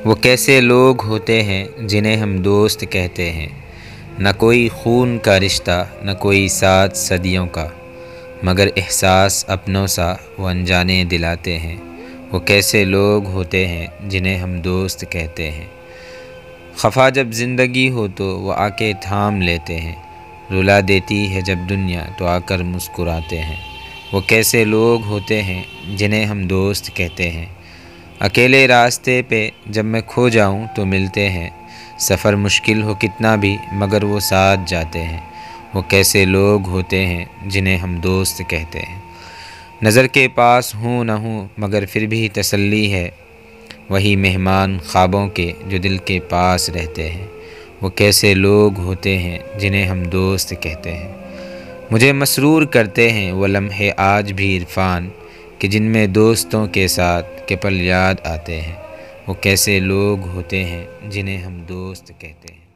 وہ کیسے لوگ ہوتے ہیں جنہیں ہم دوست کہتے ہیں، نہ کوئی خون کا رشتہ نہ کوئی ساتھ صدیوں کا، مگر احساس اپنوں سا وہ انجانے دلاتے ہیں۔ وہ کیسے لوگ ہوتے ہیں جنہیں ہم دوست کہتے ہیں۔ خفا جب زندگی ہو تو وہ آ کے تھام لیتے ہیں، رلا دیتی ہے جب دنیا تو آ کر مسکراتے ہیں۔ وہ کیسے لوگ ہوتے ہیں جنہیں ہم دوست کہتے ہیں۔ اکیلے راستے پہ جب میں کھو جاؤں تو ملتے ہیں، سفر مشکل ہو کتنا بھی مگر وہ ساتھ جاتے ہیں۔ وہ کیسے لوگ ہوتے ہیں جنہیں ہم دوست کہتے ہیں۔ نظر کے پاس ہوں نہ ہوں مگر پھر بھی تسلی ہے، وہی مہمان خوابوں کے جو دل کے پاس رہتے ہیں۔ وہ کیسے لوگ ہوتے ہیں جنہیں ہم دوست کہتے ہیں۔ مجھے مسرور کرتے ہیں وہ لمحے آج بھی عرفان، کہ جن میں دوستوں کے ساتھ کے پل یاد آتے ہیں۔ وہ کیسے لوگ ہوتے ہیں جنہیں ہم دوست کہتے ہیں۔